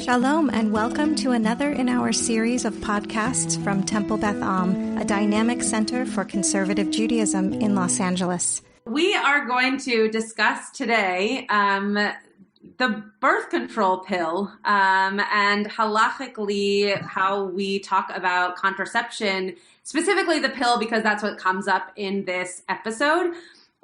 Shalom and welcome to another in our series of podcasts from Temple Beth Am, a dynamic center for conservative Judaism in Los Angeles. We are going to discuss today the birth control pill and halachically how we talk about contraception, specifically the pill because that's what comes up in this episode.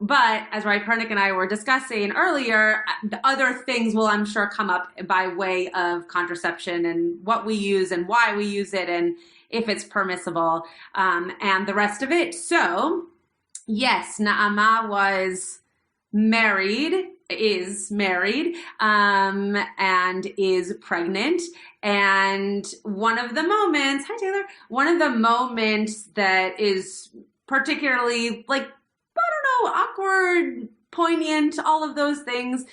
But as Rabbi Pernick and I were discussing earlier, other things will, I'm sure, come up by way of contraception and what we use and why we use it and if it's permissible and the rest of it. So, yes, Naama is married and is pregnant. And one of the moments, hi Taylor, one of the moments that is particularly awkward, poignant, all of those things,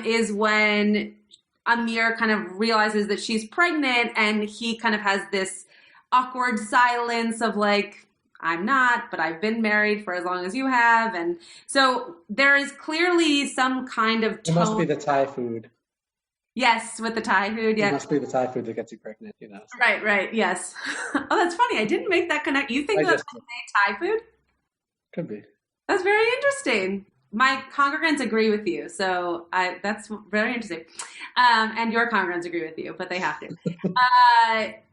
is when Amir kind of realizes that she's pregnant and he kind of has this awkward silence of like, I'm not, but I've been married for as long as you have. And so there is clearly some kind of tone. It must be the Thai food. Yes, with the Thai food, yeah. It must be the Thai food that gets you pregnant, you know. Right, yes. Oh, that's funny. I didn't make that connect. You think that's Thai food? Could be. That's very interesting. My congregants agree with you, so that's very interesting. And your congregants agree with you, but they have to.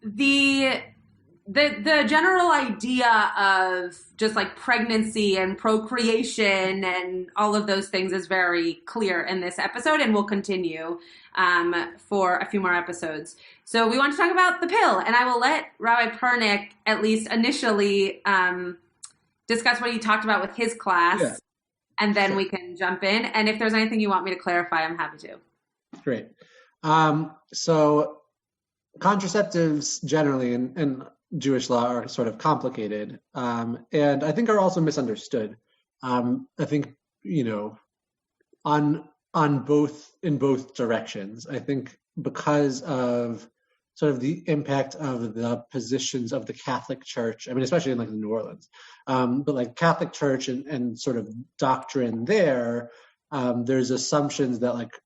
The general idea of just like pregnancy and procreation and all of those things is very clear in this episode and will continue for a few more episodes. So we want to talk about the pill, and I will let Rabbi Pernick at least initially discuss what he talked about with his class, and then we can jump in. And if there's anything you want me to clarify, I'm happy to. Great. So contraceptives generally in Jewish law are sort of complicated, and I think are also misunderstood. I think, in both directions. I think because of sort of the impact of the positions of the Catholic Church, I mean, especially in like New Orleans, but like Catholic Church and sort of doctrine there, there's assumptions that like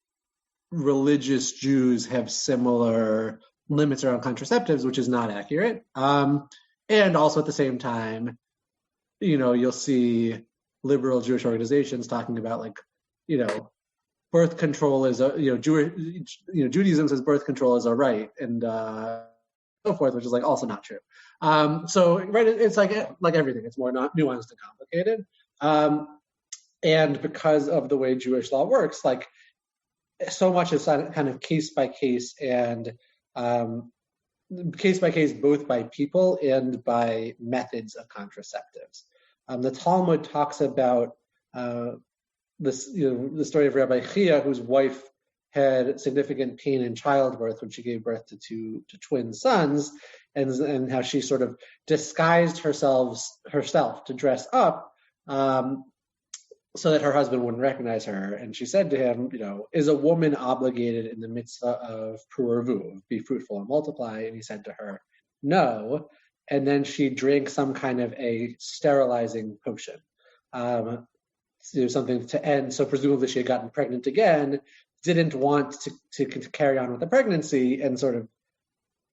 religious Jews have similar limits around contraceptives, which is not accurate. And also at the same time, you'll see liberal Jewish organizations talking about like, birth control is Judaism says birth control is a right and so forth, which is like also not true. So right, it's like everything, it's more not nuanced and complicated. And because of the way Jewish law works, like so much is kind of case by case and case by case, both by people and by methods of contraceptives. The Talmud talks about the story of Rabbi Chia, whose wife had significant pain in childbirth when she gave birth to twin sons, and how she sort of disguised herself to dress up so that her husband wouldn't recognize her. And she said to him, is a woman obligated in the mitzvah of pru'ervu, be fruitful and multiply? And he said to her, no. And then she drank some kind of a sterilizing potion. Something to end. So presumably she had gotten pregnant again, didn't want to carry on with the pregnancy, and sort of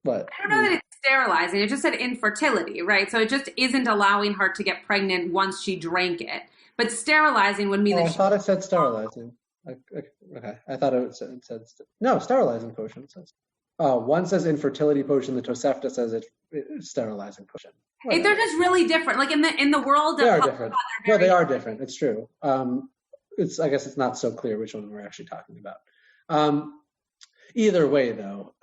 what? I don't know that it's sterilizing. It just said infertility, right? So it just isn't allowing her to get pregnant once she drank it. But sterilizing would mean that I thought it said sterilizing. Okay, I thought it said no, sterilizing potion says. One says infertility potion. The Tosefta says it's sterilizing potion. They're just really different. Like in the world of they are different. No, they are different. It's true. I guess it's not so clear which one we're actually talking about. Either way, though,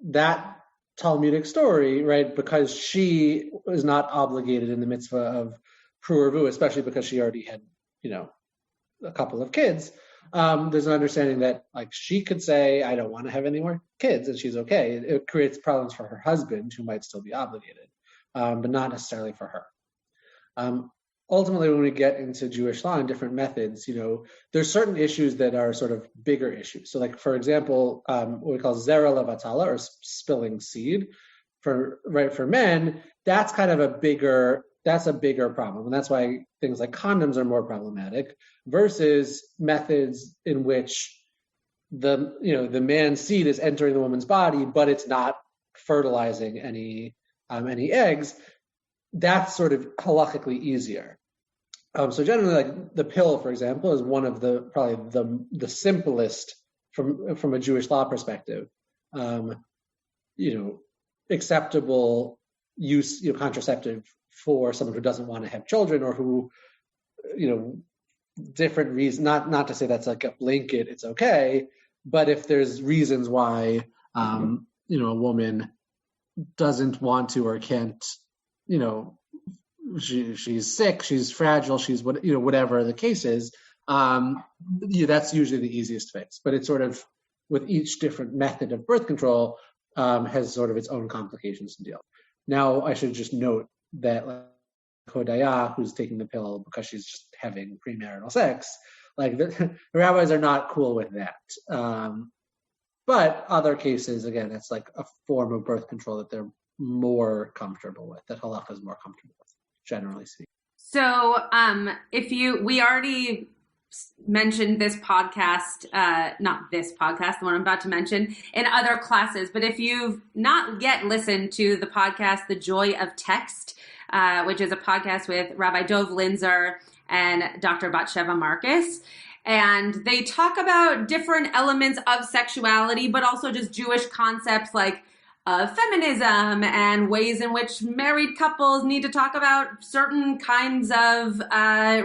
that Talmudic story, right? Because she was not obligated in the mitzvah of pru'ervu, especially because she already had, a couple of kids. There's an understanding that like she could say, I don't want to have any more kids, and she's okay. It creates problems for her husband, who might still be obligated, but not necessarily for her. Ultimately, when we get into Jewish law and different methods, there's certain issues that are sort of bigger issues. So like, for example, what we call zera levatala, or spilling seed for men, that's kind of a bigger problem. And that's why things like condoms are more problematic versus methods in which the man's seed is entering the woman's body, but it's not fertilizing any eggs. That's sort of halachically easier. So generally, like the pill, for example, is one of probably the simplest from a Jewish law perspective. Acceptable use, contraceptive for someone who doesn't want to have children, or who, different reasons. Not to say that's like a blanket, it's okay, but if there's reasons why, a woman doesn't want to or can't, she's sick, she's fragile, she's whatever the case is, that's usually the easiest fix. But it's sort of, with each different method of birth control, has sort of its own complications to deal with. Now, I should just note that Hodaya, who's taking the pill because she's just having premarital sex, the rabbis are not cool with that. But other cases, again, it's like a form of birth control that they're more comfortable with, that halacha is more comfortable with, generally speaking. So we already mentioned this podcast, not this podcast, the one I'm about to mention, in other classes, but if you've not yet listened to the podcast, The Joy of Text, which is a podcast with Rabbi Dov Linzer and Dr. Batsheva Marcus, and they talk about different elements of sexuality, but also just Jewish concepts like feminism and ways in which married couples need to talk about certain kinds of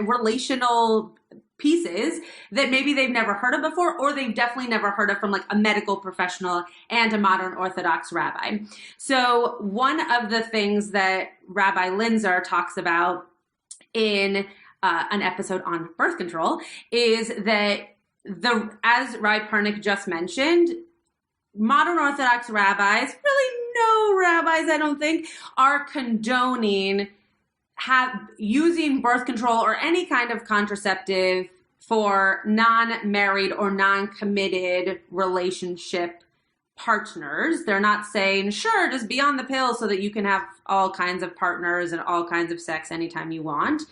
relational pieces that maybe they've never heard of before, or they've definitely never heard of from like a medical professional and a modern Orthodox rabbi. So one of the things that Rabbi Linzer talks about in an episode on birth control is that as Rabbi Pernick just mentioned, modern Orthodox rabbis, really no rabbis, I don't think, are condoning using birth control or any kind of contraceptive for non-married or non-committed relationship partners. They're not saying, sure, just be on the pill so that you can have all kinds of partners and all kinds of sex anytime you want.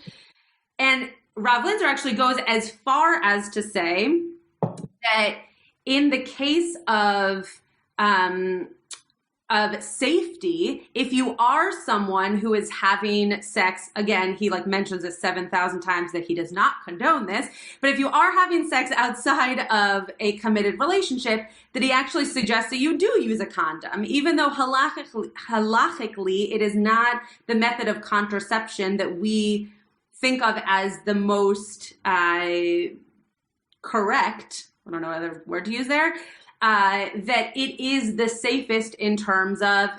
And Rav Linzer actually goes as far as to say that in the case of safety, if you are someone who is having sex, again, he mentions it 7,000 times that he does not condone this, but if you are having sex outside of a committed relationship, that he actually suggests that you do use a condom, even though halachically it is not the method of contraception that we think of as the most correct, I don't know other word to use there, that it is the safest in terms of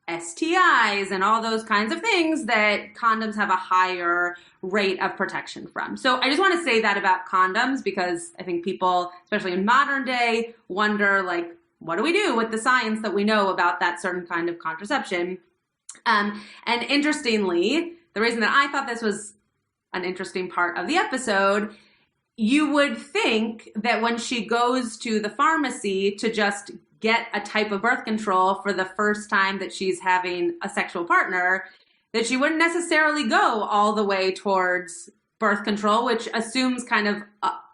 STIs and all those kinds of things that condoms have a higher rate of protection from. So I just want to say that about condoms, because I think people, especially in modern day, wonder, what do we do with the science that we know about that certain kind of contraception? And interestingly, the reason that I thought this was an interesting part of the episode, you would think that when she goes to the pharmacy to just get a type of birth control for the first time that she's having a sexual partner, that she wouldn't necessarily go all the way towards birth control, which assumes kind of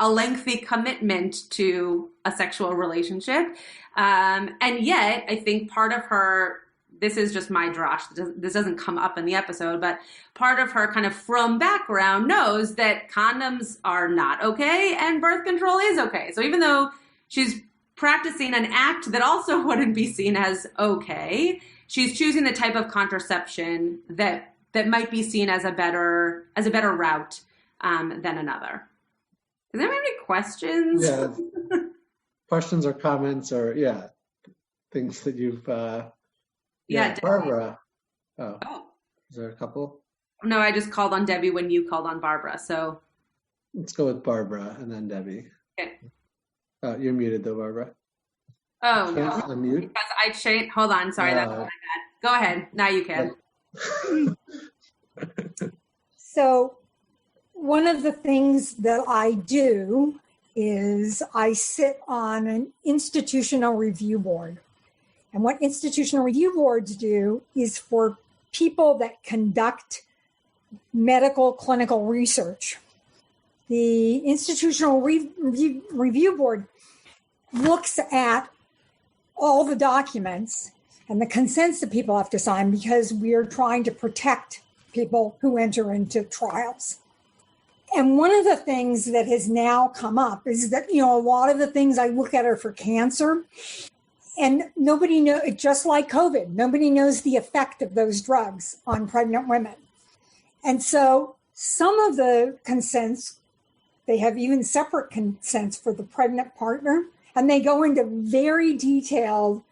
a lengthy commitment to a sexual relationship. And yet, I think part of her, this is just my drosh, this doesn't come up in the episode, but part of her kind of from background knows that condoms are not okay and birth control is okay. So even though she's practicing an act that also wouldn't be seen as okay, she's choosing the type of contraception that might be seen as a better route than another. Does anyone have any questions? Yeah. Questions or comments or things that you've Barbara. Oh. Is there a couple? No, I just called on Debbie when you called on Barbara, so. Let's go with Barbara and then Debbie. Okay. You're muted though, Barbara. Oh, no. Unmute? Because I changed. Hold on, sorry, that's my bad. Go ahead, now you can. So, one of the things that I do is I sit on an institutional review board. And what institutional review boards do is for people that conduct medical clinical research. The institutional review board looks at all the documents and the consents that people have to sign, because we are trying to protect people who enter into trials. And one of the things that has now come up is that, a lot of the things I look at are for cancer, and nobody knows, just like COVID, nobody knows the effect of those drugs on pregnant women. And so some of the consents, they have even separate consents for the pregnant partner, and they go into very detailed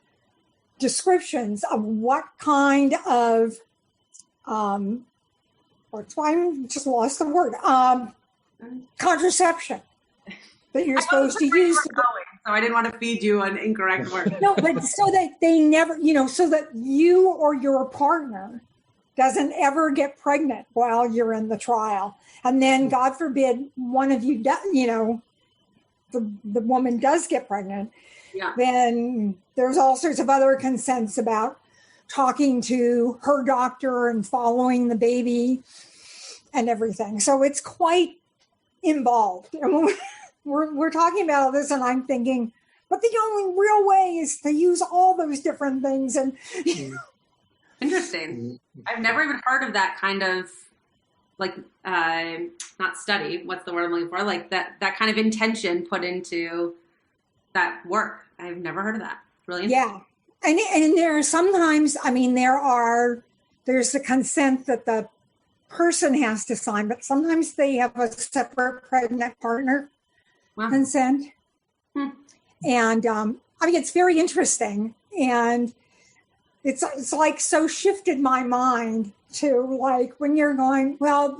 descriptions of what kind of, I just lost the word, contraception that you're supposed to use. So I didn't want to feed you an incorrect word. No, but so that they never, so that you or your partner doesn't ever get pregnant while you're in the trial. And then, God forbid, one of you, the woman does get pregnant, then there's all sorts of other consents about talking to her doctor and following the baby and everything. So it's quite involved. And we're talking about all this, and I'm thinking, but the only real way is to use all those different things. And Interesting. I've never even heard of that kind of, not study, what's the word I'm looking for? Like that kind of intention put into that work. I've never heard of that. Really interesting. Yeah. And there are sometimes, there's the consent that the person has to sign, but sometimes they have a separate pregnant partner consent. And it's very interesting. And it's like so shifted my mind to like when you're going, well,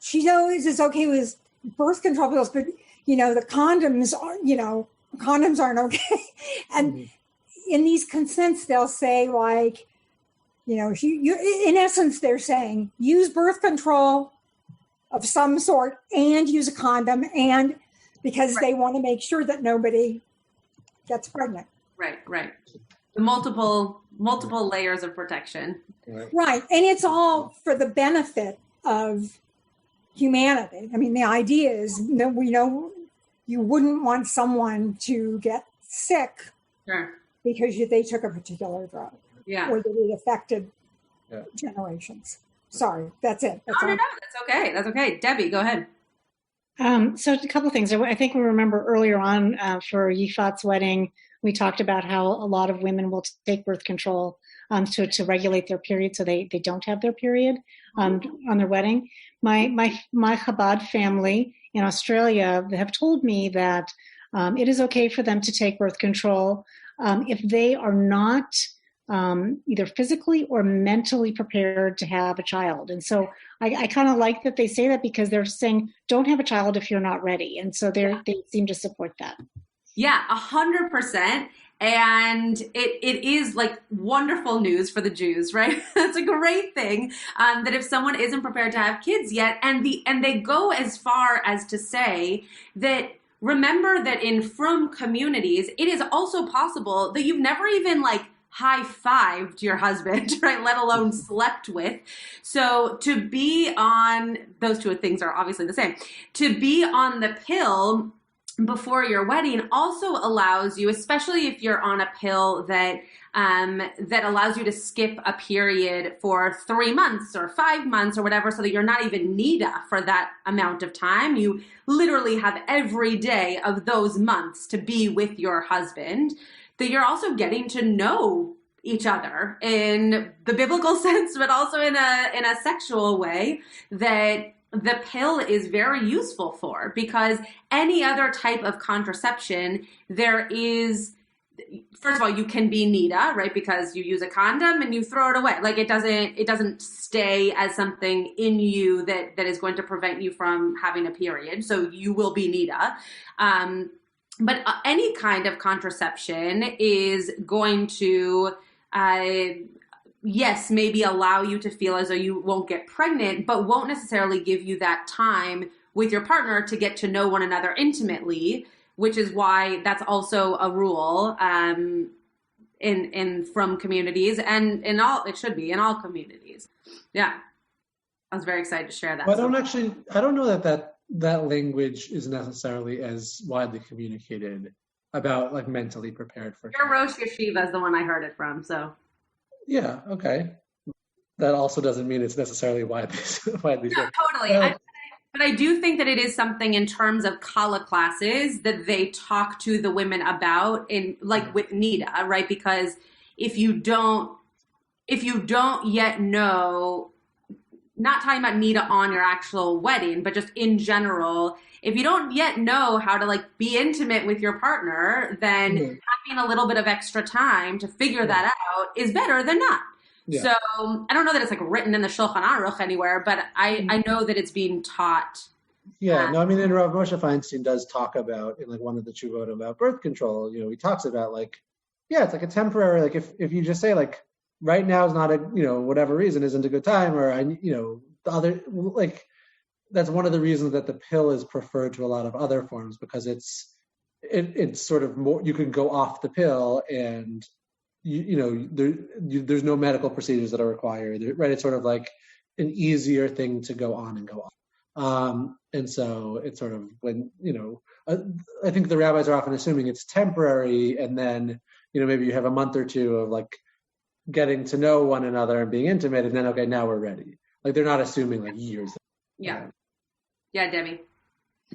she knows it's okay with birth control pills, but the condoms aren't okay. And in these consents, they'll say like, you in essence, they're saying use birth control of some sort and use a condom, and because they want to make sure that nobody gets pregnant. Right. The multiple layers of protection. Right. And it's all for the benefit of humanity. The idea is that you wouldn't want someone to get sick because they took a particular drug or that it affected generations. Sorry, that's it. No, that's okay. Debbie, go ahead. So a couple of things. I think we remember earlier on for Yifat's wedding, we talked about how a lot of women will take birth control to regulate their period, so they don't have their period on their wedding. My Chabad family in Australia have told me that it is okay for them to take birth control if they are not either physically or mentally prepared to have a child. And so I kind of like that they say that, because they're saying don't have a child if you're not ready. And so they seem to support that. Yeah, 100%. And it is like wonderful news for the Jews, right? That's a great thing that if someone isn't prepared to have kids yet, and they go as far as to say that remember that in frum communities, it is also possible that you've never even high-fived your husband, right? Let alone slept with. So to be on, those two things are obviously the same. To be on the pill before your wedding also allows you, especially if you're on a pill that allows you to skip a period for 3 months or 5 months or whatever, so that you're not even NIDA for that amount of time. You literally have every day of those months to be with your husband, that you're also getting to know each other in the biblical sense, but also in a sexual way that the pill is very useful for, because any other type of contraception, there is, first of all, you can be NIDA, right? Because you use a condom and you throw it away. Like it doesn't stay as something in you that is going to prevent you from having a period. So you will be NIDA. But any kind of contraception is going to, yes, maybe allow you to feel as though you won't get pregnant, but won't necessarily give you that time with your partner to get to know one another intimately, which is why that's also a rule in frum communities, and it should be in all communities. Yeah. I was very excited to share that. But I don't know that language is necessarily as widely communicated about like mentally prepared for Your Rosh Yeshiva is the one I heard it from, so. Yeah, okay. That also doesn't mean it's necessarily widely No, totally. But I do think that it is something in terms of Kala classes that they talk to the women about in like with Nida, right? Because if you don't yet know, not talking about Nida on your actual wedding, but just in general, if you don't yet know how to like be intimate with your partner, then having a little bit of extra time to figure that out is better than not. Yeah. So I don't know that it's like written in the Shulchan Aruch anywhere, but I know that it's being taught. Yeah, no, I mean, and Rav Moshe Feinstein does talk about in like one of the Chuvot about birth control. You know, he talks about like, yeah, it's like a temporary, like if you just say like, right now is not a, you know, whatever reason isn't a good time, or the other, like, that's one of the reasons that the pill is preferred to a lot of other forms, because it's sort of more, you can go off the pill and there's no medical procedures that are required, right? It's sort of like an easier thing to go on and go off. And so it's sort of when, I think the rabbis are often assuming it's temporary, and then, maybe you have a month or two of like getting to know one another and being intimate, and then, okay, now we're ready. Like they're not assuming like years. Yeah. Yeah, Debbie.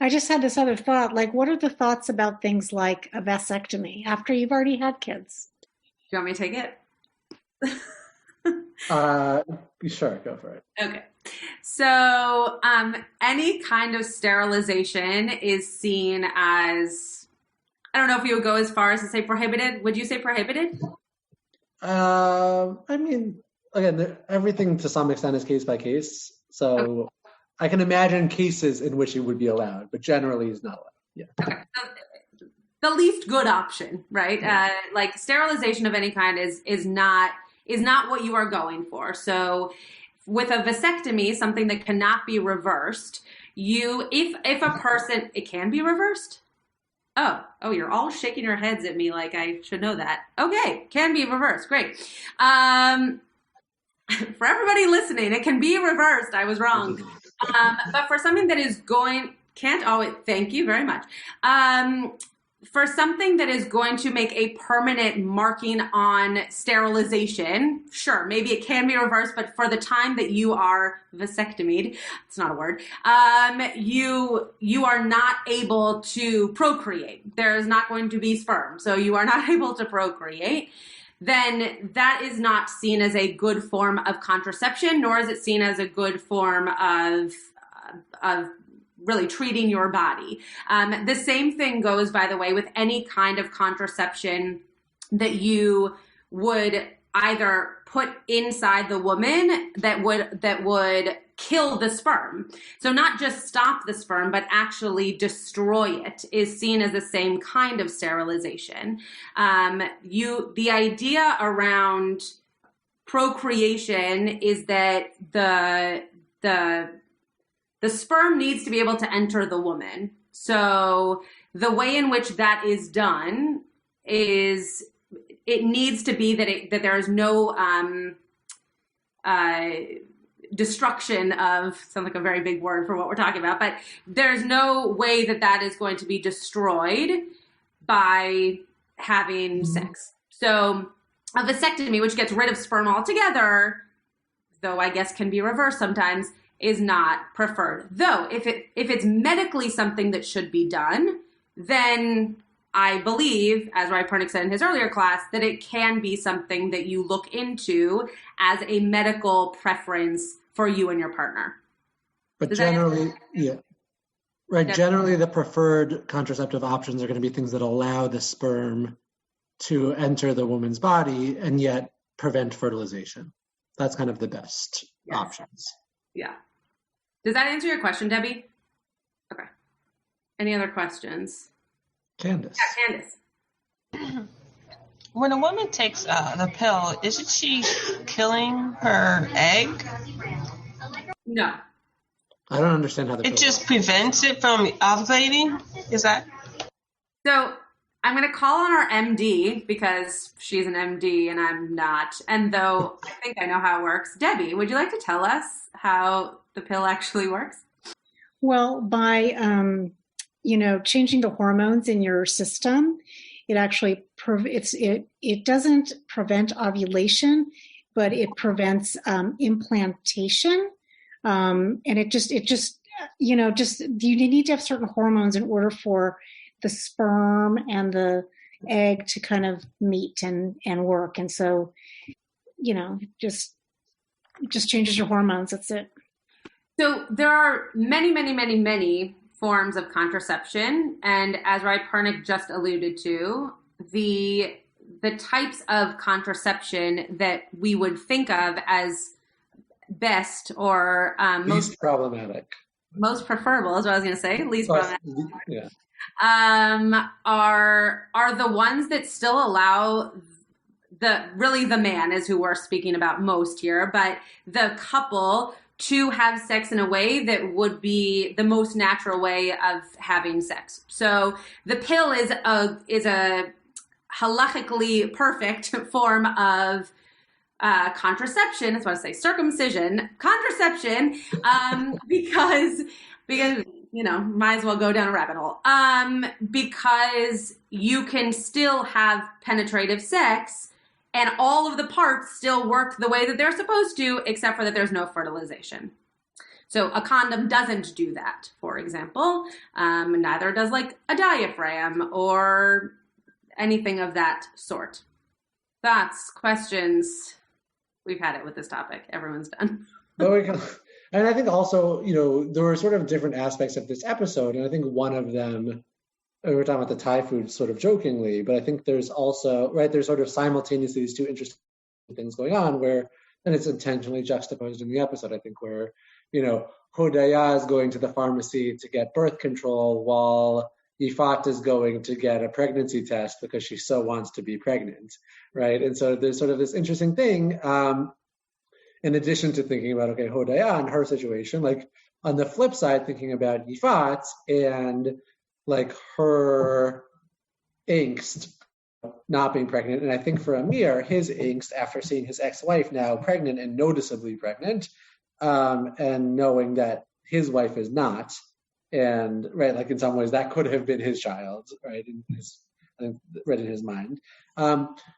I just had this other thought, like, what are the thoughts about things like a vasectomy after you've already had kids? Do you want me to take it? Sure, go for it. Okay. So any kind of sterilization is seen as, I don't know if you would go as far as to say prohibited. Would you say prohibited? I mean, again, everything to some extent is case by case. So okay. I can imagine cases in which it would be allowed, but generally it's not allowed. Yeah. Okay. So the least good option, right? Yeah. Like sterilization of any kind is not what you are going for. So with a vasectomy, something that cannot be reversed, if a person, it can be reversed? Oh, you're all shaking your heads at me like I should know that. Okay, can be reversed. Great. For everybody listening, it can be reversed. I was wrong. But for something that is thank you very much. For something that is going to make a permanent marking on sterilization, sure, maybe it can be reversed, but for the time that you are vasectomied, it's not a word, you are not able to procreate. There is not going to be sperm, so you are not able to procreate. Then that is not seen as a good form of contraception, nor is it seen as a good form of really treating your body. The same thing goes, by the way, with any kind of contraception that you would either put inside the woman that would kill the sperm. So not just stop the sperm, but actually destroy it is seen as the same kind of sterilization. The idea around procreation is that the sperm needs to be able to enter the woman. So the way in which that is done is it needs to be that there is no destruction of, sounds like a very big word for what we're talking about, but there's no way that is going to be destroyed by having sex. So a vasectomy, which gets rid of sperm altogether, though I guess can be reversed sometimes, is not preferred. Though if it's medically something that should be done, then I believe, as Rabbi Pernick said in his earlier class, that it can be something that you look into as a medical preference for you and your partner. But generally, yeah. Right. Generally, the preferred contraceptive options are going to be things that allow the sperm to enter the woman's body and yet prevent fertilization. That's kind of the best options. Yeah. Does that answer your question, Debbie? Okay. Any other questions? Candace. Yeah, Candace. When a woman takes the pill, isn't she killing her egg? No. I don't understand how the It just prevents it from ovulating? Is that? So I'm going to call on our MD because she's an MD and I'm not. And though I think I know how it works. Debbie, would you like to tell us how the pill actually works? Well, by changing the hormones in your system, it actually it doesn't prevent ovulation, but it prevents implantation. And it just you need to have certain hormones in order for the sperm and the egg to kind of meet and work. And so, just changes your hormones. That's it. So there are many, many, many, many forms of contraception. And as Rabbi Pernick just alluded to, the types of contraception that we would think of as best or least problematic. Most preferable is what I was going to say. Least problematic. Yeah. Are the ones that still allow the man is who we're speaking about most here, but the couple to have sex in a way that would be the most natural way of having sex. So the pill is a halachically perfect form of contraception. That's what I say, circumcision, contraception, because might as well go down a rabbit hole. Because you can still have penetrative sex and all of the parts still work the way that they're supposed to, except for that there's no fertilization. So a condom doesn't do that, for example. Neither does like a diaphragm or anything of that sort. Thoughts, questions? We've had it with this topic. Everyone's done. And I think also, there were sort of different aspects of this episode. And I think one of them, we were talking about the Thai food sort of jokingly, but I think there's also, there's sort of simultaneously these two interesting things going on where, and it's intentionally juxtaposed in the episode, I think, where, Hodaya is going to the pharmacy to get birth control while Yifat is going to get a pregnancy test because she so wants to be pregnant, right? And so there's sort of this interesting thing, in addition to thinking about, Hodaya and her situation, like on the flip side, thinking about Yifat and like her angst not being pregnant. And I think for Amir, his angst after seeing his ex-wife now pregnant and noticeably pregnant, and knowing that his wife is not, and like in some ways that could have been his child, right? In his mind.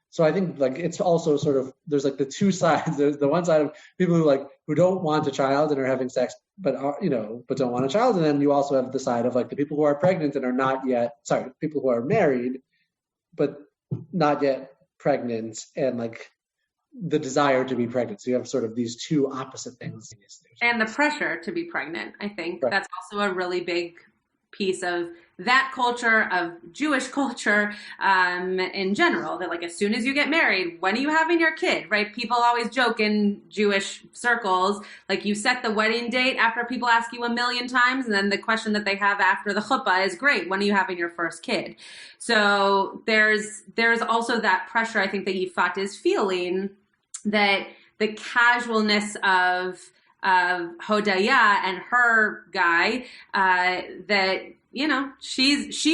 So I think like it's also sort of, there's like the two sides. There's the one side of people who don't want a child and are having sex, but but don't want a child. And then you also have the side of like the people who are pregnant and are not yet, people who are married, but not yet pregnant, and like the desire to be pregnant. So you have sort of these two opposite things. And the pressure to be pregnant, I think. Right. That's also a really big piece of that culture, of Jewish culture in general, that like as soon as you get married, when are you having your kid, right? People always joke in Jewish circles, like you set the wedding date after people ask you 1,000,000 times, and then the question that they have after the chuppah is, great, when are you having your first kid? So there's also that pressure, I think, that Yifat is feeling, that the casualness of Hodaya and her guy, that she's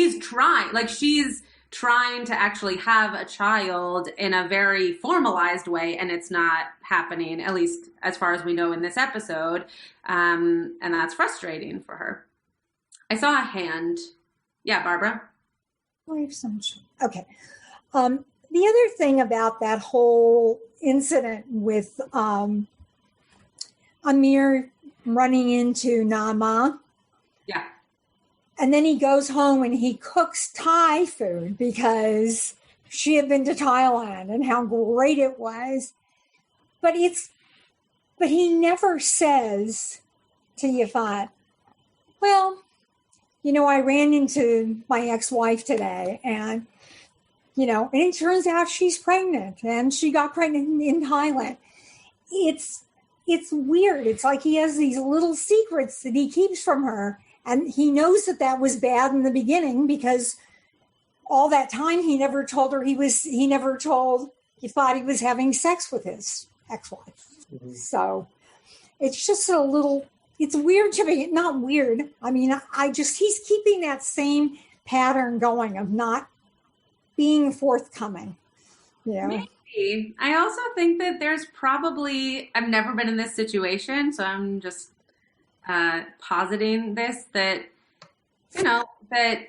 trying to actually have a child in a very formalized way, and it's not happening, at least as far as we know in this episode, and that's frustrating for her. I saw a hand. Yeah, Barbara? Okay. The other thing about that whole incident with Amir running into Nama. Yeah. And then he goes home and he cooks Thai food because she had been to Thailand and how great it was. But he never says to Yifat, well, I ran into my ex-wife today and it turns out she's pregnant and she got pregnant in Thailand. It's weird. It's like he has these little secrets that he keeps from her. And he knows that was bad in the beginning because all that time he never told her he thought he was having sex with his ex-wife. Mm-hmm. So it's just it's weird to me. Not weird. I mean, he's keeping that same pattern going of not being forthcoming. Yeah. Maybe. I also think that there's probably, I've never been in this situation, so I'm just positing this, that that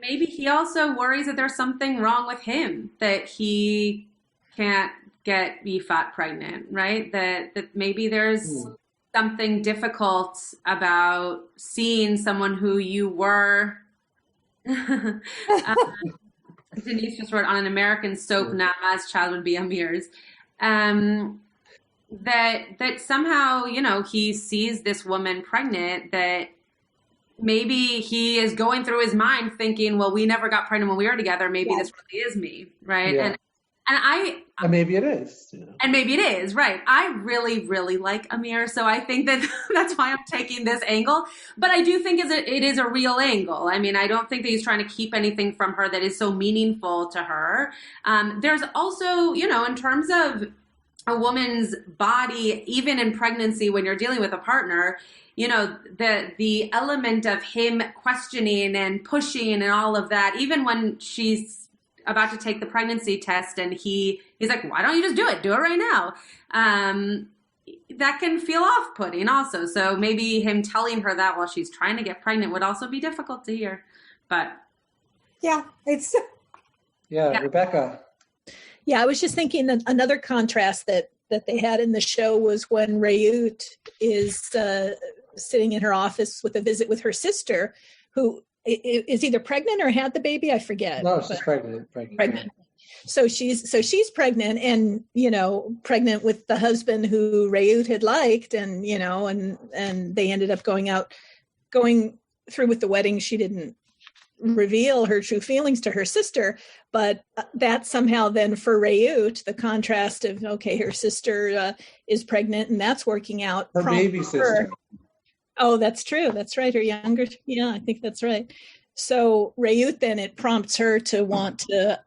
maybe he also worries that there's something wrong with him, that he can't get Yifat pregnant, right? That maybe there's something difficult about seeing someone who you were. Denise just wrote, on an American soap, Nama's child would be Amir's. That somehow, he sees this woman pregnant, that maybe he is going through his mind thinking, well, we never got pregnant when we were together. Maybe this really is me, right? Yeah. And maybe it is. And maybe it is, right? I really, really like Amir, so I think that that's why I'm taking this angle. But I do think it is a real angle. I mean, I don't think that he's trying to keep anything from her that is so meaningful to her. There's also, in terms of a woman's body, even in pregnancy, when you're dealing with a partner, the element of him questioning and pushing and all of that, even when she's about to take the pregnancy test and he's like, why don't you just do it right now? That can feel off-putting also. So maybe him telling her that while she's trying to get pregnant would also be difficult to hear. But yeah, it's Rebecca. Yeah, I was just thinking that another contrast that they had in the show was when Rayut is sitting in her office with a visit with her sister, who is either pregnant or had the baby. I forget. No, she's pregnant. So she's pregnant, and pregnant with the husband who Rayut had liked, and and they ended up going through with the wedding. She didn't reveal her true feelings to her sister, but that somehow then for Rayut, the contrast of her sister is pregnant and that's working out. Her baby sister. Oh, that's true. That's right. Her younger. Yeah, I think that's right. So Rayut, then it prompts her to want to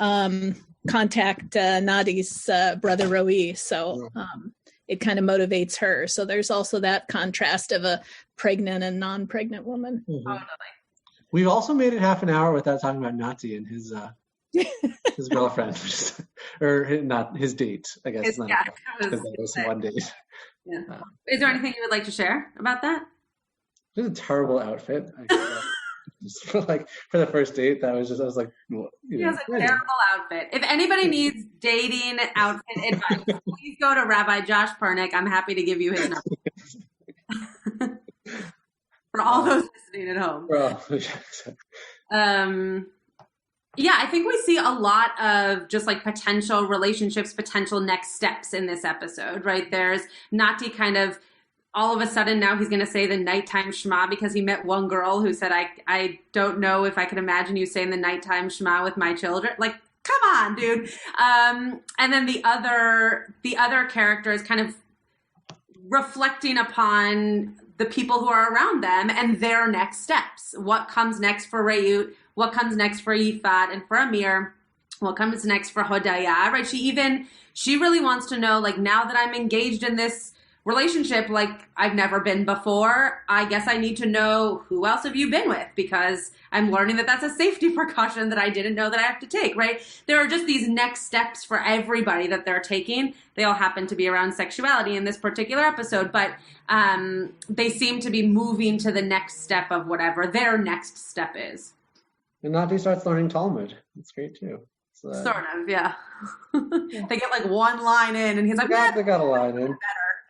contact Nadi's brother Roi. So it kind of motivates her. So there's also that contrast of a pregnant and non-pregnant woman. Mm-hmm. Oh, we've also made it half an hour without talking about Nati and his girlfriend, or not his date, I guess. Because that was one date. Yeah. Is there anything you would like to share about that? It was a terrible outfit. Just for the first date, I was like, he has a terrible outfit. If anybody needs dating outfit advice, please go to Rabbi Josh Pernick. I'm happy to give you his number. For all those listening at home. I think we see a lot of just potential relationships, potential next steps in this episode, right? There's Nati kind of, all of a sudden now he's going to say the nighttime Shema because he met one girl who said, I don't know if I could imagine you saying the nighttime Shema with my children. Come on, dude. And then the other character is kind of reflecting upon the people who are around them and their next steps. What comes next for Rayut? What comes next for Yifat and for Amir? What comes next for Hodaya, right? She really wants to know, now that I'm engaged in this relationship I've never been before, I guess I need to know who else have you been with, because I'm learning that that's a safety precaution that I didn't know that I have to take, right? There are just these next steps for everybody that they're taking. They all happen to be around sexuality in this particular episode, but they seem to be moving to the next step of whatever their next step is. And Nati starts learning Talmud. It's great too. Sort of, yeah. They get one line in, and he's like, they got a line in.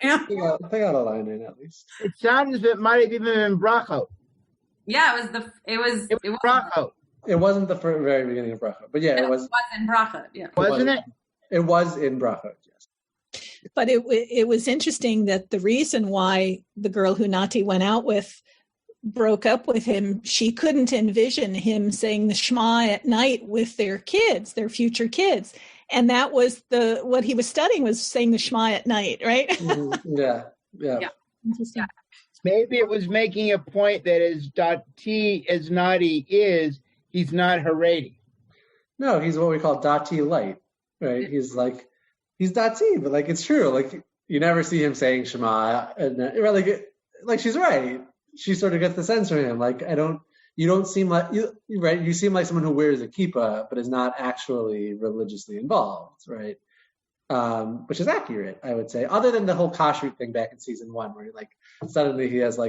Yeah. They got a line in at least. It sounds as if it might have even been brachot. Yeah, it was brachot. It wasn't the very beginning of brachot, but yeah, it was in brachot. Yeah, wasn't it? It was in brachot. Yes. But it was interesting that the reason why the girl who Nati went out with broke up with him, she couldn't envision him saying the Shema at night with their kids, their future kids. And that was what he was studying, was saying the Shema at night, right? Mm-hmm. Yeah. Interesting. Maybe it was making a point that as Dati as Nadi is, he's not Haredi. No, he's what we call Dati light, right? He's Dati, but it's true. You never see him saying Shema, and she's right. She sort of gets the sense from him. You don't seem like right. You seem like someone who wears a kippah, but is not actually religiously involved, right? Which is accurate, I would say. Other than the whole kashrut thing back in season 1, where suddenly he has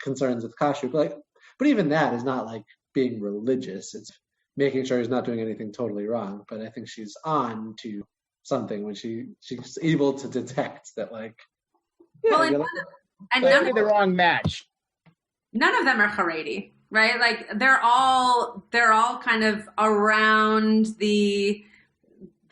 concerns with kashrut, but even that is not being religious. It's making sure he's not doing anything totally wrong. But I think she's on to something when she's able to detect that, like, well, and none of the wrong match. None of them are Haredi, right? Like they're all kind of around the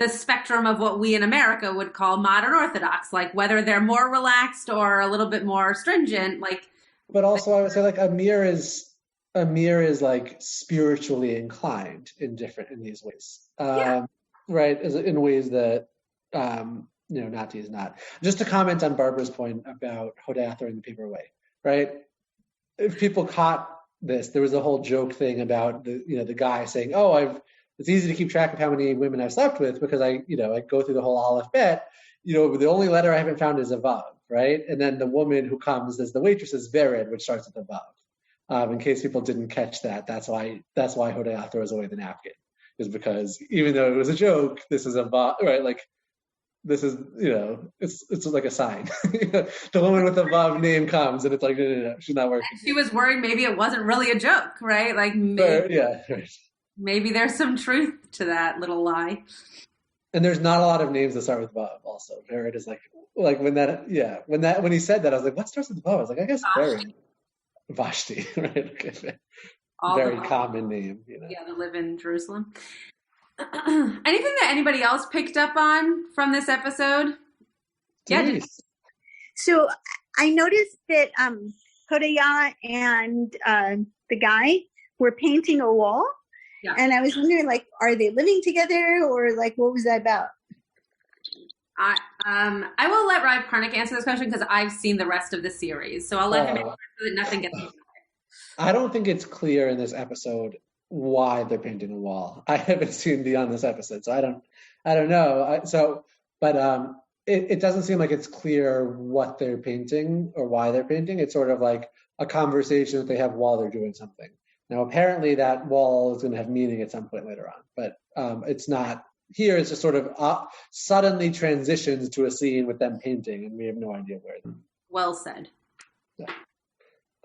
spectrum of what we in America would call modern Orthodox, like whether they're more relaxed or a little bit more stringent, like. But also, I would say like Amir is like spiritually inclined in these ways, right? In ways that Nati is not. Just to comment on Barbara's point about Hodaya throwing the paper away, right? If people caught this, there was a whole joke thing about the guy saying, "Oh, it's easy to keep track of how many women I've slept with because I go through the whole Aleph Bet. But the only letter I haven't found is a Vav, right?" And then the woman who comes as the waitress is Vered, which starts with a Vav. In case people didn't catch that, that's why Hodaya throws away the napkin, is because even though it was a joke, this is a Vav, right? Like this is it's like a sign. The woman with the Vav name comes, and it's like no, she's not working. And she was worried maybe it wasn't really a joke, right? Like maybe, right. Maybe there's some truth to that little lie. And there's not a lot of names that start with Vav. Also, Vered is like when he said that, I was like, what starts with Vav? I was like, I guess Vered. Vashti, right? Okay. Very common name. Yeah, they live in Jerusalem. Anything that anybody else picked up on from this episode? Yeah. So I noticed that Hodaya and the guy were painting a wall. Yeah. And I was wondering, like, are they living together or like what was that about? I will let Rabbi Pernick answer this question because I've seen the rest of the series. So I'll let him answer so that nothing gets me. I don't think it's clear in this episode why they're painting a wall. I haven't seen beyond this episode, so I don't know. It doesn't seem like it's clear what they're painting or why they're painting. It's sort of like a conversation that they have while they're doing something. Now, apparently that wall is going to have meaning at some point later on, but it's not here. It's just sort of suddenly transitions to a scene with them painting, and we have no idea where. Well said. Yeah.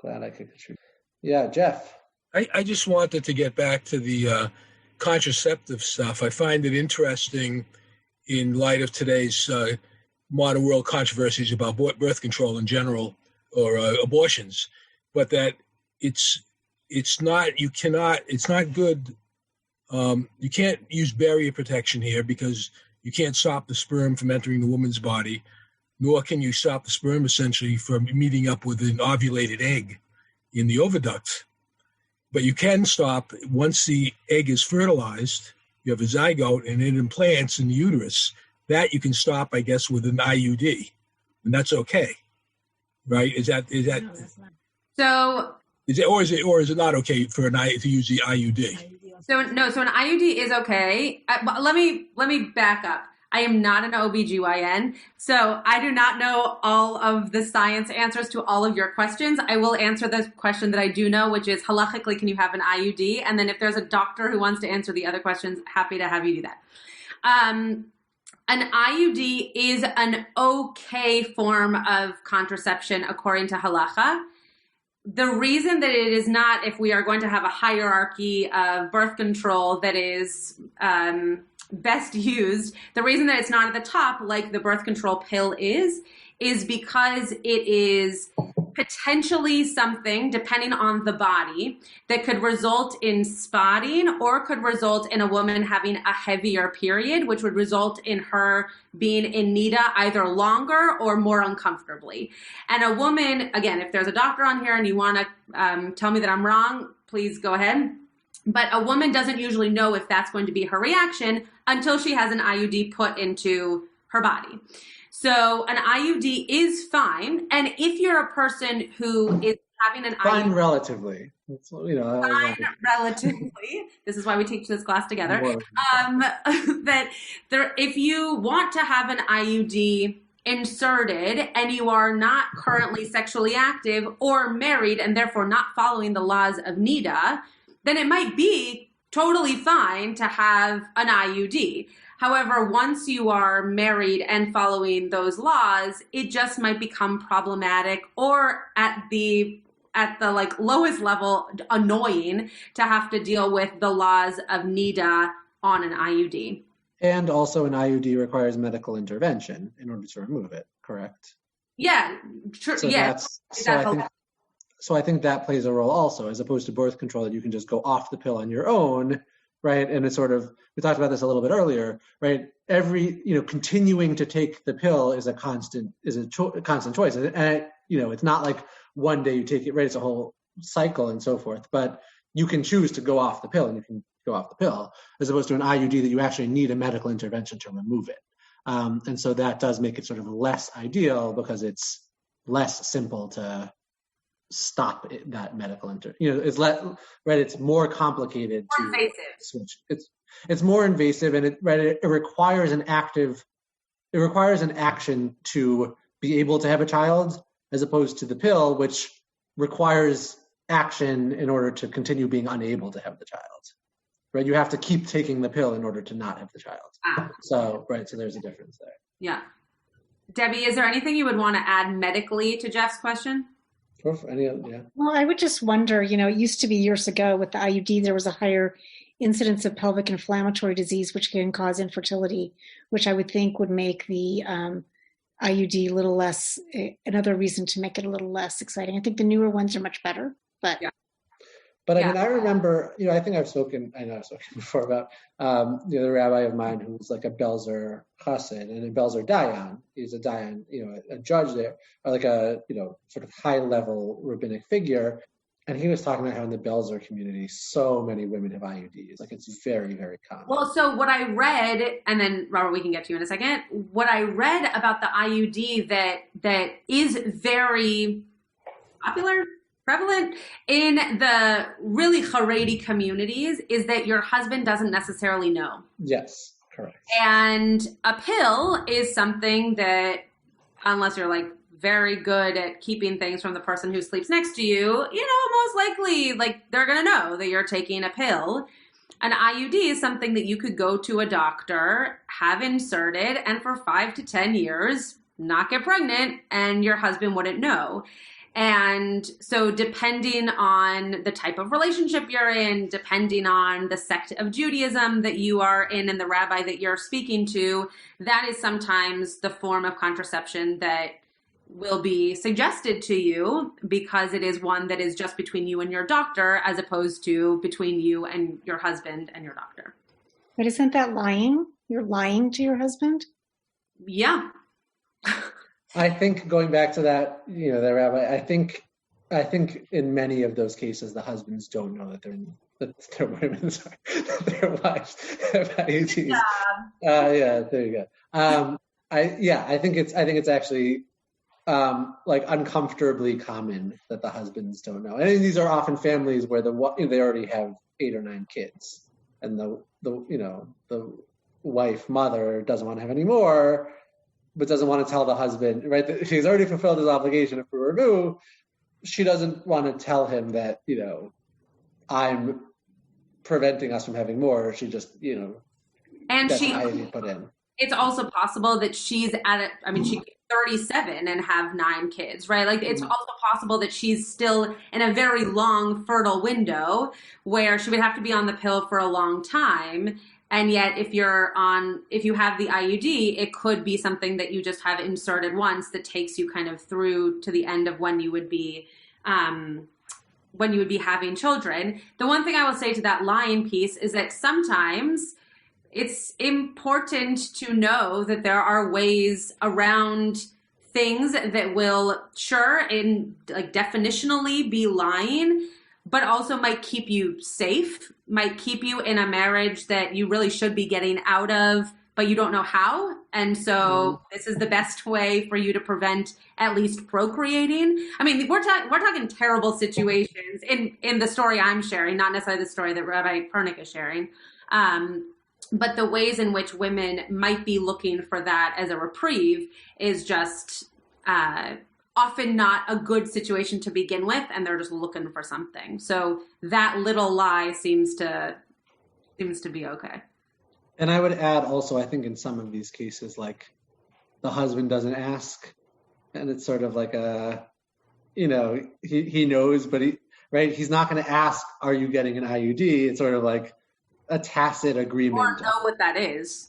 Glad I could contribute. Yeah, Jeff. I just wanted to get back to the contraceptive stuff. I find it interesting in light of today's modern world controversies about birth control in general or abortions, but that it's not good. You can't use barrier protection here because you can't stop the sperm from entering the woman's body, nor can you stop the sperm essentially from meeting up with an ovulated egg in the oviduct. But you can stop, once the egg is fertilized, you have a zygote and it implants in the uterus. That you can stop, I guess, with an IUD, and that's okay, right? Is that? So. Or is it not okay for to use the IUD? So an IUD is okay. Let me back up. I am not an OBGYN, so I do not know all of the science answers to all of your questions. I will answer the question that I do know, which is halachically, can you have an IUD? And then if there's a doctor who wants to answer the other questions, happy to have you do that. An IUD is an okay form of contraception according to halacha. The reason that it is not, if we are going to have a hierarchy of birth control that is best used, the reason that it's not at the top like the birth control pill is because it is potentially something, depending on the body, that could result in spotting or could result in a woman having a heavier period, which would result in her being in nida either longer or more uncomfortably. And a woman, again, if there's a doctor on here and you want to tell me that I'm wrong, please go ahead. But a woman doesn't usually know if that's going to be her reaction until she has an IUD put into her body. So an IUD is fine. And if you're a person who is having an fine IUD... relatively. Fine relatively. This is why we teach this class together. If you want to have an IUD inserted and you are not currently sexually active or married and therefore not following the laws of NIDA, then it might be totally fine to have an IUD. However, once you are married and following those laws, it just might become problematic, or at the at the like lowest level annoying to have to deal with the laws of NIDA on an IUD. And also an IUD requires medical intervention in order to remove it, correct? Yeah, sure. So Yeah. I think that plays a role also, as opposed to birth control that you can just go off the pill on your own, right? And it's sort of, we talked about this a little bit earlier, right? Continuing to take the pill is a constant choice. And it's not like one day you take it, right? It's a whole cycle and so forth, but you can choose to go off the pill and you can go off the pill, as opposed to an IUD that you actually need a medical intervention to remove it. And so that does make it sort of less ideal because it's less simple to stop that medical it's right. It's more complicated to switch. It's more invasive, and it requires an action to be able to have a child, as opposed to the pill, which requires action in order to continue being unable to have the child. Right, you have to keep taking the pill in order to not have the child. So there's a difference there. Yeah. Debbie, is there anything you would want to add medically to Jeff's question? Well, I would just wonder, it used to be years ago with the IUD, there was a higher incidence of pelvic inflammatory disease, which can cause infertility, which I would think would make the IUD a little less, another reason to make it a little less exciting. I think the newer ones are much better, but. Yeah. But I mean, I remember, I think I've spoken before about, the rabbi of mine who was like a Belzer chassid and a Belzer dayan. He's a dayan, a judge there, or like a, sort of high level rabbinic figure. And he was talking about how in the Belzer community, so many women have IUDs. Like it's very, very common. Well, so what I read, and then Robert, we can get to you in a second. What I read about the IUD that is very popular, prevalent in the really Haredi communities is that your husband doesn't necessarily know. Yes, correct. And a pill is something that, unless you're like very good at keeping things from the person who sleeps next to you, most likely like they're going to know that you're taking a pill. An IUD is something that you could go to a doctor, have inserted, and for 5 to 10 years not get pregnant, and your husband wouldn't know. And so depending on the type of relationship you're in, depending on the sect of Judaism that you are in and the rabbi that you're speaking to, that is sometimes the form of contraception that will be suggested to you, because it is one that is just between you and your doctor, as opposed to between you and your husband and your doctor. But isn't that lying? You're lying to your husband? Yeah. I think going back to that, the rabbi, I think in many of those cases, the husbands don't know that their women, their wives have IUDs. Yeah, there you go. I think it's actually like uncomfortably common that the husbands don't know. And these are often families where they already have 8 or 9 kids, and the wife mother doesn't want to have any more, but doesn't want to tell the husband, right? That she's already fulfilled his obligation for remove. She doesn't want to tell him that, I'm preventing us from having more. She just, and that's she put in. It's also possible that she's she's 37 and have 9 kids, right? Like it's also possible that she's still in a very long fertile window where she would have to be on the pill for a long time. And yet, if you have the IUD, it could be something that you just have inserted once that takes you kind of through to the end of when you would be having children. The one thing I will say to that lying piece is that sometimes it's important to know that there are ways around things that will, definitionally be lying, but also might keep you safe, might keep you in a marriage that you really should be getting out of, but you don't know how. And so this is the best way for you to prevent at least procreating. I mean, we're talking terrible situations in the story I'm sharing, not necessarily the story that Rabbi Pernick is sharing. But the ways in which women might be looking for that as a reprieve is just often not a good situation to begin with, and they're just looking for something. So that little lie seems to be okay. And I would add also, I think in some of these cases, like the husband doesn't ask, and it's sort of like he knows, but he's not going to ask, are you getting an IUD? It's sort of like a tacit agreement. Or know what that is.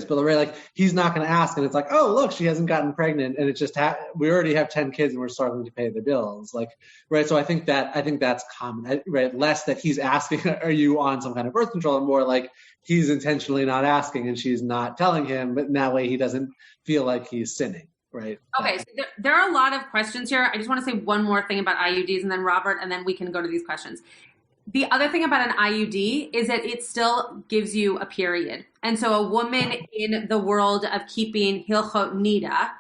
But like, he's not going to ask, and it's like, oh, look, she hasn't gotten pregnant, and it's just we already have 10 kids, and we're struggling to pay the bills. Like, right. So I think that's common, right? Less that he's asking, are you on some kind of birth control, and more like he's intentionally not asking, and she's not telling him, but in that way he doesn't feel like he's sinning, right? Okay, so there are a lot of questions here. I just want to say one more thing about IUDs, and then Robert, and then we can go to these questions. The other thing about an IUD is that it still gives you a period. And so a woman in the world of keeping Hilchot Nida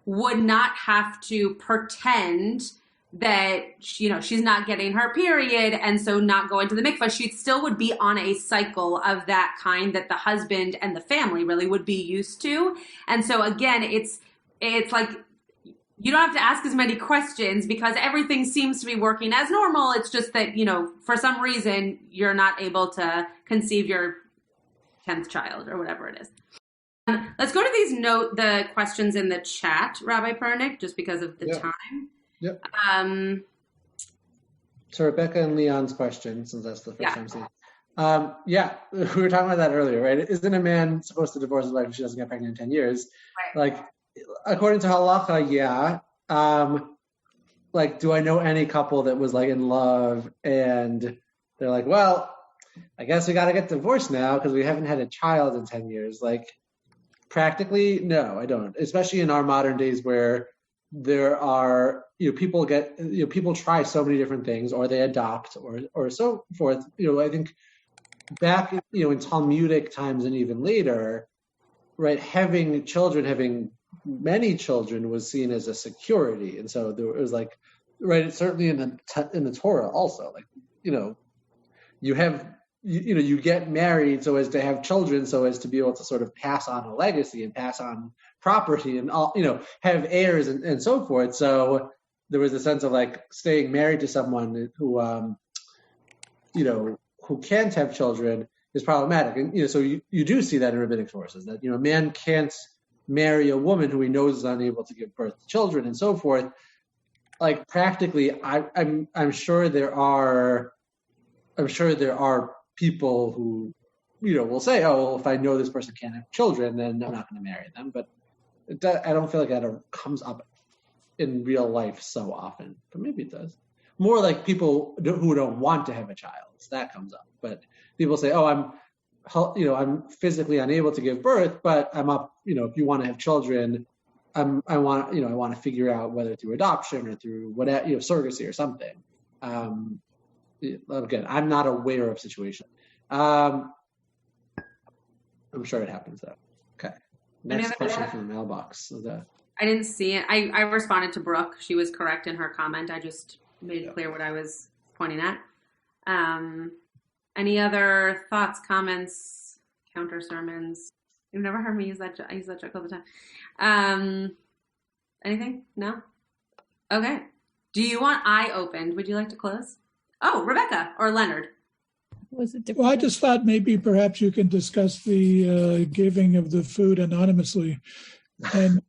would not have to pretend that, she's not getting her period and so not go into the mikvah. She still would be on a cycle of that kind that the husband and the family really would be used to. And so again, it's like, you don't have to ask as many questions because everything seems to be working as normal. It's just that, for some reason, you're not able to conceive your 10th child or whatever it is. Let's go to the questions in the chat, Rabbi Pernick, just because of the time. Yep. So Rebecca and Leon's question, since that's the first time seeing. We were talking about that earlier, right? Isn't a man supposed to divorce his wife if she doesn't get pregnant in 10 years? Right. Like, according to halacha, do I know any couple that was like in love and they're like, well, I guess we got to get divorced now because we haven't had a child in 10 years. Like, practically, no, I don't. Especially in our modern days where there are, people people try so many different things, or they adopt, or so forth. I think back, in Talmudic times and even later, right, having many children was seen as a security, and so there was like, right, certainly in the Torah also, like, you get married so as to have children, so as to be able to sort of pass on a legacy and pass on property and all, have heirs and so forth. So there was a sense of like staying married to someone who can't have children is problematic, and so you do see that in rabbinic sources that a man can't marry a woman who he knows is unable to give birth to children and so forth. Like, practically, I'm sure there are people who will say, oh, well, if I know this person can't have children, then I'm not going to marry them. But I don't feel like that comes up in real life so often. But maybe it does. More like people who don't want to have a child, that comes up. But people say, oh, I'm physically unable to give birth, but I'm up, if you want to have children, I want to figure out whether through adoption or through whatever, surrogacy or something. Again, I'm not aware of situation. I'm sure it happens though. Okay. Next question from the mailbox. I didn't see it. I responded to Brooke. She was correct in her comment. I just made it clear what I was pointing at. Any other thoughts, comments, counter sermons? You've never heard me use that. I use that joke all the time. Anything? No? Okay. Do you want eye opened? Would you like to close? Oh, Rebecca or Leonard. Was it different? Well, I just thought maybe perhaps you can discuss the giving of the food anonymously. And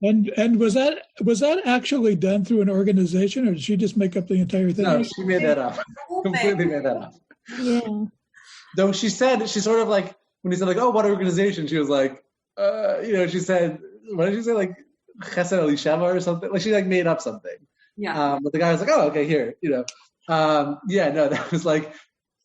was that actually done through an organization, or did she just make up the entire thing? No, she made that up. Completely made that up. Yeah. Though she sort of like, when he said like, oh, what organization? She was like, she said, what did she say? Like Chesed Elisheva or something. Like, she like made up something. Yeah. But the guy was like, oh, okay, here, that was like,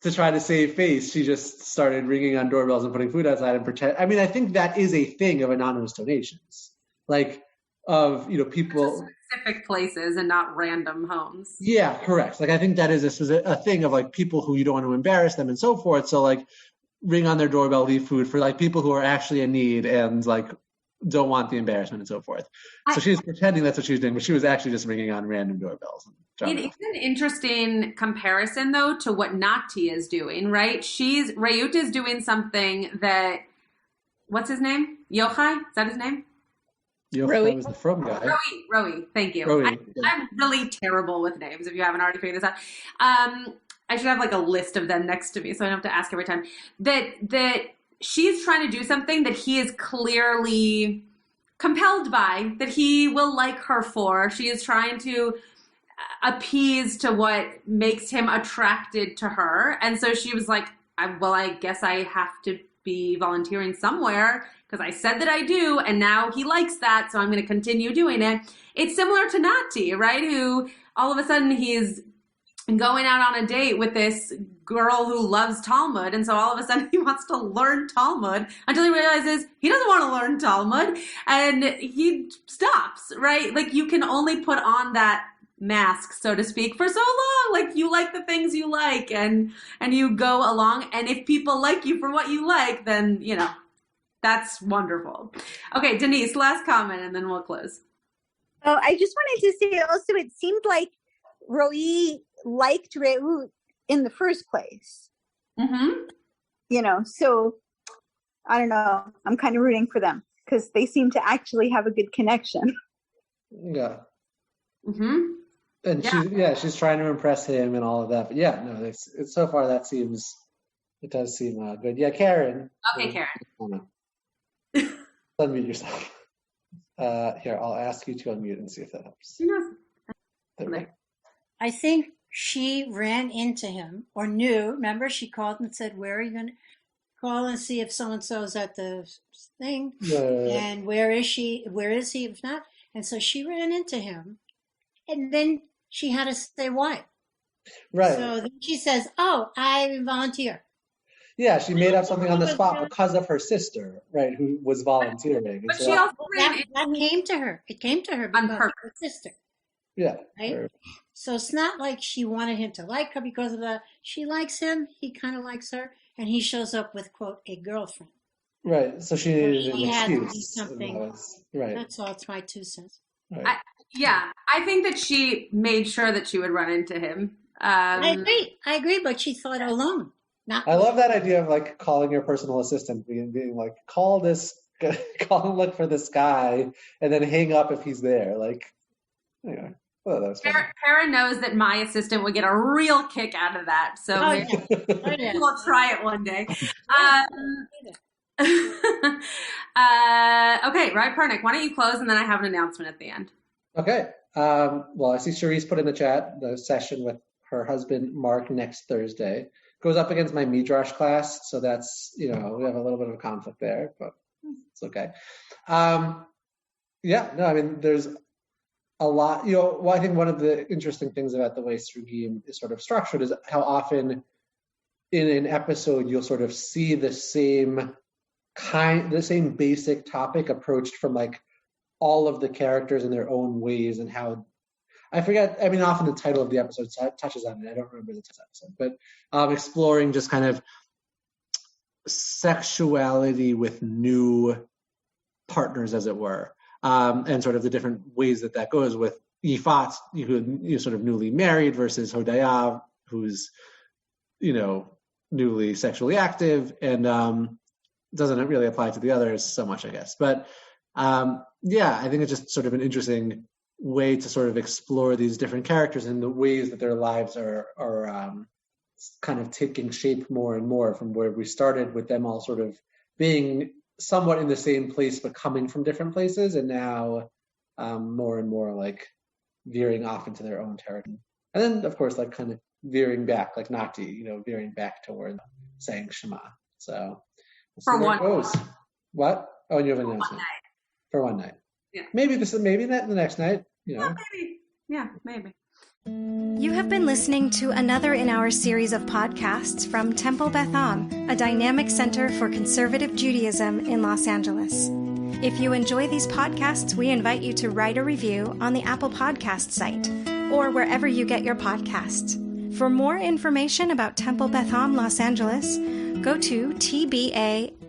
to try to save face, she just started ringing on doorbells and putting food outside and pretend. I mean, I think that is a thing of anonymous donations, like of people specific places and not random homes. Yeah, correct. Like, I think that is a thing of like people who you don't want to embarrass them and so forth. So like, ring on their doorbell, leave food for like people who are actually in need and like don't want the embarrassment and so forth. So she's pretending that's what she was doing, but she was actually just ringing on random doorbells. It is an interesting comparison, though, to what Nati is doing, right? Rayut is doing something that, what's his name? Yochai? Is that his name? Yochai was the from guy. Rowie, thank you. I'm really terrible with names, if you haven't already figured this out. I should have like a list of them next to me so I don't have to ask every time. That she's trying to do something that he is clearly compelled by, that he will like her for. She is trying to appease to what makes him attracted to her. And so she was like, I guess I have to be volunteering somewhere because I said that I do, and now he likes that, so I'm going to continue doing it. It's similar to Nati, right? Who all of a sudden he's going out on a date with this girl who loves Talmud, and so all of a sudden he wants to learn Talmud until he realizes he doesn't want to learn Talmud, and he stops, right? Like, you can only put on that mask, so to speak, for so long. Like, you like the things you like, and you go along, and if people like you for what you like, then, you know, that's wonderful. Okay, Denise, last comment, and then we'll close. Oh, I just wanted to say also, it seemed like Roe liked Reut in the first place. Mm-hmm. You know, so I don't know. I'm kind of rooting for them because they seem to actually have a good connection. Yeah. Mm-hmm. And she's trying to impress him and all of that. But yeah, no, it's so far it does seem good. Yeah, Karen. Okay, Karen. Unmute yourself. Here, I'll ask you to unmute and see if that helps. I think she ran into him or knew. Remember, she called and said, "Where are you going to call and see if so-and-so's at the thing? And where is she? Where is he? If not." And so she ran into him. And then she had to say why. Right. So then she says, "Oh, I volunteer." Yeah, she made up something on the spot because of her sister, right, who was volunteering. But she also that came to her. It came to her because of her sister. Yeah. Right? So it's not like she wanted him to like her because of that. She likes him. He kind of likes her. And he shows up with, quote, a girlfriend. Right. So she needed an had to do excuse. something. Right. That's all. It's my 2 cents. Right. I think that she made sure that she would run into him. I agree, but she thought alone. I love that idea of like calling your personal assistant, being like, call and look for this guy, and then hang up if he's there. Like, anyway. Well, that was funny. Karen knows that my assistant would get a real kick out of that, so maybe we'll try it one day. Okay, Rabbi Pernick, why don't you close, and then I have an announcement at the end. Okay. Well, I see Cherise put in the chat the session with her husband Mark next Thursday. Goes up against my Midrash class, so that's, we have a little bit of a conflict there, but it's okay. There's a lot, I think one of the interesting things about the way Srugim is sort of structured is how often in an episode you'll sort of see the same basic topic approached from like all of the characters in their own ways, and how I forget, often the title of the episode touches on it. I don't remember the episode, but exploring just kind of sexuality with new partners, as it were, and sort of the different ways that goes with Yifat, who's sort of newly married, versus Hodaya, who's, newly sexually active, and doesn't really apply to the others so much, I guess. But I think it's just sort of an interesting way to sort of explore these different characters and the ways that their lives are kind of taking shape more and more, from where we started with them all sort of being somewhat in the same place but coming from different places, and now more and more like veering off into their own territory. And then, of course, like kind of veering back, like Nati, veering back toward saying Shema. So we'll see where it goes. What? Oh, and you have an announcement. For one night. Yeah. Maybe the next night, Well, maybe. Yeah, maybe. You have been listening to another in our series of podcasts from Temple Beth Am, a dynamic center for conservative Judaism in Los Angeles. If you enjoy these podcasts, we invite you to write a review on the Apple Podcast site or wherever you get your podcasts. For more information about Temple Beth Am Los Angeles, go to tbala.org.